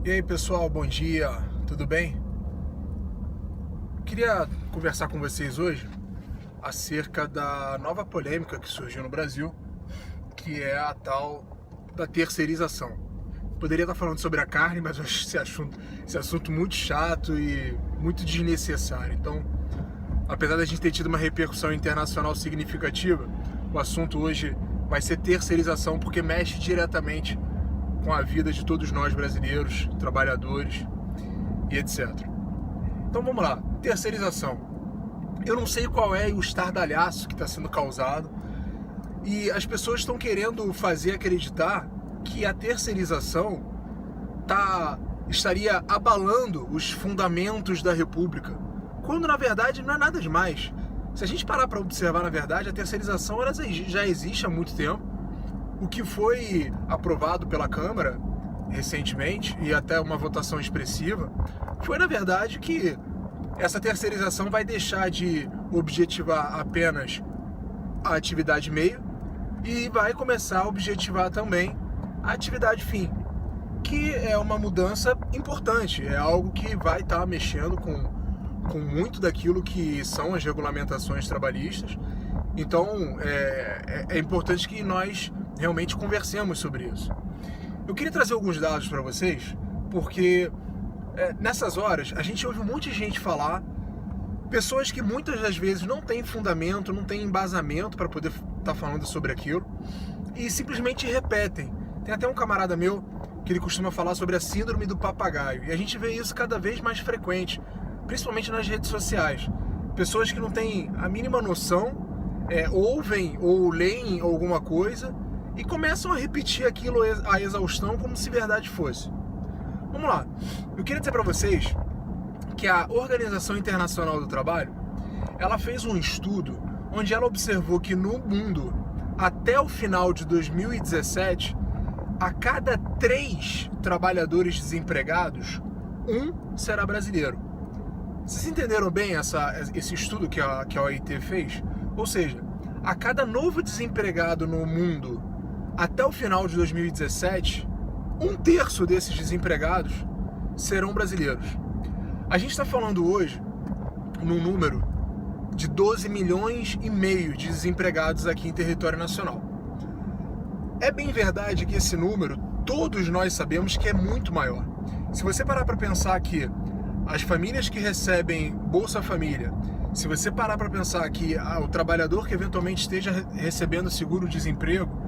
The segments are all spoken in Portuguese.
E aí pessoal, bom dia, tudo bem? Queria conversar com vocês hoje acerca da nova polêmica que surgiu no Brasil, que é a tal da terceirização. Poderia estar falando sobre a carne, mas eu acho esse assunto muito chato e muito desnecessário. Então, apesar da gente ter tido uma repercussão internacional significativa, o assunto hoje vai ser terceirização, porque mexe diretamente com a vida de todos nós brasileiros, trabalhadores e etc. Então vamos lá, terceirização. Eu não sei qual é o estardalhaço que está sendo causado e as pessoas estão querendo fazer acreditar que a terceirização estaria abalando os fundamentos da República, quando na verdade não é nada demais. Se a gente parar para observar, na verdade, a terceirização ela já existe há muito tempo. O que foi aprovado pela Câmara recentemente, e até uma votação expressiva, foi na verdade que essa terceirização vai deixar de objetivar apenas a atividade meio e vai começar a objetivar também a atividade fim, que é uma mudança importante, é algo que vai estar mexendo com muito daquilo que são as regulamentações trabalhistas. Então é importante que nós realmente conversemos sobre isso. Eu queria trazer alguns dados para vocês, porque nessas horas a gente ouve um monte de gente falar, pessoas que muitas das vezes não têm fundamento, não têm embasamento para poder estar falando sobre aquilo, e simplesmente repetem. Tem até um camarada meu que ele costuma falar sobre a síndrome do papagaio, e a gente vê isso cada vez mais frequente, principalmente nas redes sociais. Pessoas que não têm a mínima noção, ouvem ou leem alguma coisa e começam a repetir aquilo à exaustão como se verdade fosse. Vamos lá, eu queria dizer para vocês que a Organização Internacional do Trabalho, ela fez um estudo onde ela observou que no mundo, até o final de 2017, a cada 3 trabalhadores desempregados, um será brasileiro. Vocês entenderam bem esse estudo que a OIT fez? Ou seja, a cada novo desempregado no mundo, até o final de 2017, 1/3 desses desempregados serão brasileiros. A gente está falando hoje num número de 12 milhões e meio de desempregados aqui em território nacional. É bem verdade que esse número, todos nós sabemos que é muito maior. Se você parar para pensar que as famílias que recebem Bolsa Família, se você parar para pensar que o trabalhador que eventualmente esteja recebendo seguro-desemprego,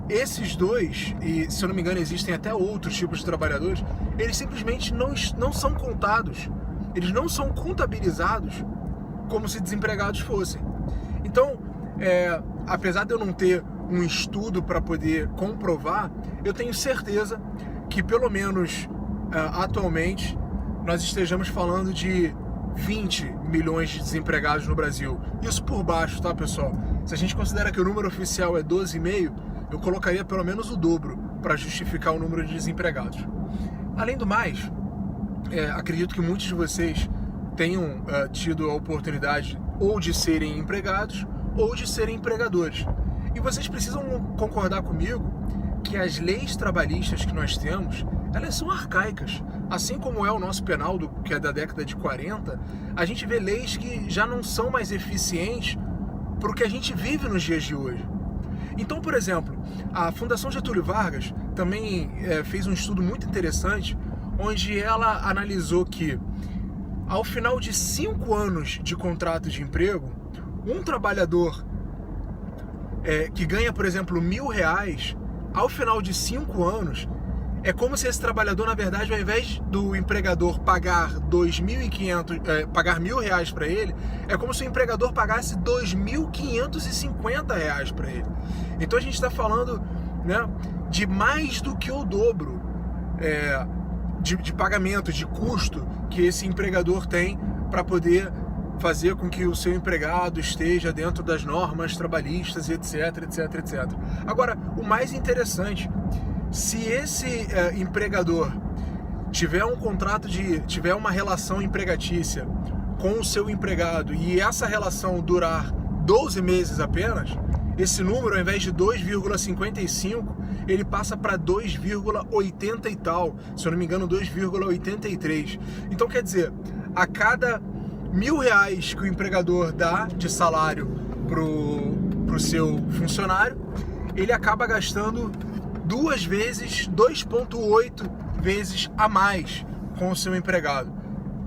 esses dois, e se eu não me engano existem até outros tipos de trabalhadores, eles simplesmente não são contados, eles não são contabilizados como se desempregados fossem. Então, apesar de eu não ter um estudo para poder comprovar, eu tenho certeza que pelo menos atualmente nós estejamos falando de 20 milhões de desempregados no Brasil. Isso por baixo, tá, pessoal? Se a gente considera que o número oficial é 12,5, eu colocaria pelo menos o dobro para justificar o número de desempregados. Além do mais, acredito que muitos de vocês tenham tido a oportunidade ou de serem empregados ou de serem empregadores. E vocês precisam concordar comigo que as leis trabalhistas que nós temos, elas são arcaicas. Assim como é o nosso penal, que é da década de 40, a gente vê leis que já não são mais eficientes para o que a gente vive nos dias de hoje. Então, por exemplo, a Fundação Getúlio Vargas também fez um estudo muito interessante, onde ela analisou que, ao final de 5 anos de contrato de emprego, um trabalhador que ganha, por exemplo, R$1.000, ao final de 5 anos, é como se esse trabalhador, na verdade, ao invés do empregador pagar pagar R$1.000 para ele, é como se o empregador pagasse R$2.550 para ele. Então a gente está falando, né, de mais do que o dobro de pagamento, de custo que esse empregador tem para poder fazer com que o seu empregado esteja dentro das normas trabalhistas, etc, etc, etc. Agora, o mais interessante, se esse empregador tiver tiver uma relação empregatícia com o seu empregado e essa relação durar 12 meses apenas, esse número, ao invés de 2,55, ele passa para 2,80 e tal, se eu não me engano 2,83. Então quer dizer, a cada R$1.000 que o empregador dá de salário pro seu funcionário, ele acaba gastando 2,8 vezes a mais com o seu empregado.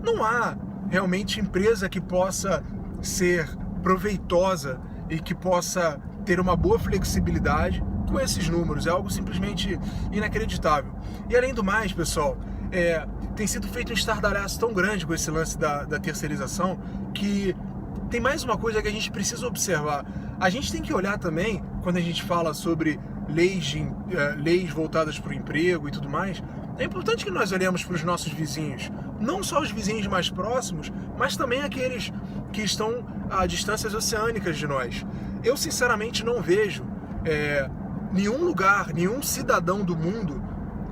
Não há realmente empresa que possa ser proveitosa e que possa ter uma boa flexibilidade com esses números. É algo simplesmente inacreditável. E além do mais, pessoal, tem sido feito um estardalhaço tão grande com esse lance da terceirização que tem mais uma coisa que a gente precisa observar. A gente tem que olhar também, quando a gente fala sobre leis voltadas para o emprego e tudo mais, é importante que nós olhemos para os nossos vizinhos, não só os vizinhos mais próximos, mas também aqueles que estão a distâncias oceânicas de nós. Eu sinceramente não vejo nenhum lugar, nenhum cidadão do mundo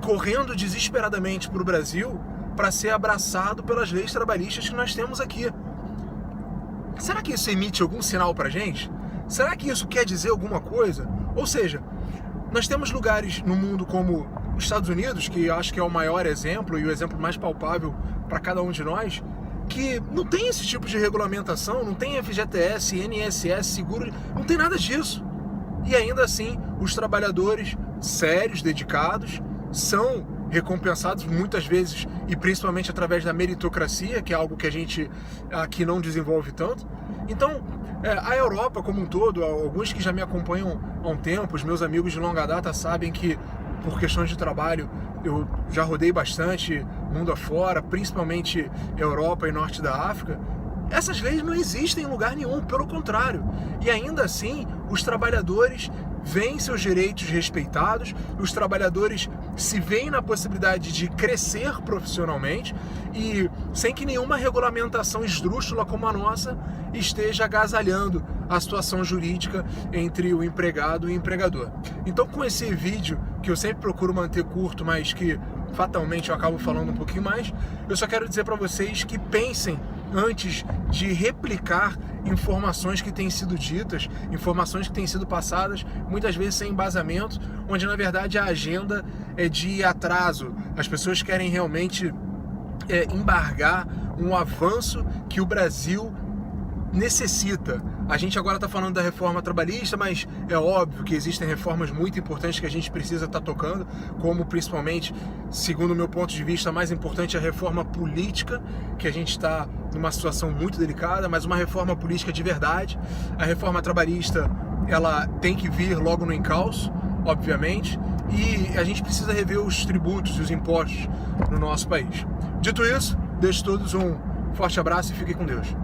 correndo desesperadamente para o Brasil para ser abraçado pelas leis trabalhistas que nós temos aqui. Será que isso emite algum sinal para a gente? Será que isso quer dizer alguma coisa? Ou seja, nós temos lugares no mundo como os Estados Unidos, que eu acho que é o maior exemplo e o exemplo mais palpável para cada um de nós, que não tem esse tipo de regulamentação, não tem FGTS, INSS, seguro, não tem nada disso. E ainda assim, os trabalhadores sérios, dedicados, são recompensados muitas vezes e principalmente através da meritocracia, que é algo que a gente aqui não desenvolve tanto. Então, a Europa como um todo, alguns que já me acompanham há um tempo, os meus amigos de longa data sabem que por questões de trabalho eu já rodei bastante mundo afora, principalmente Europa e Norte da África. Essas leis não existem em lugar nenhum, pelo contrário. E ainda assim, os trabalhadores veem seus direitos respeitados, os trabalhadores se veem na possibilidade de crescer profissionalmente e sem que nenhuma regulamentação esdrúxula como a nossa esteja agasalhando a situação jurídica entre o empregado e o empregador. Então, com esse vídeo, que eu sempre procuro manter curto, mas que fatalmente eu acabo falando um pouquinho mais, eu só quero dizer para vocês que pensem antes de replicar informações que têm sido ditas, informações que têm sido passadas, muitas vezes sem embasamento, onde na verdade a agenda é de atraso. As pessoas querem realmente embargar um avanço que o Brasil necessita. A gente agora está falando da reforma trabalhista, mas é óbvio que existem reformas muito importantes que a gente precisa estar tocando, como principalmente, segundo o meu ponto de vista, a mais importante é a reforma política, que a gente está numa situação muito delicada, mas uma reforma política de verdade. A reforma trabalhista, ela tem que vir logo no encalço, obviamente, e a gente precisa rever os tributos e os impostos no nosso país. Dito isso, deixo todos um forte abraço e fiquem com Deus.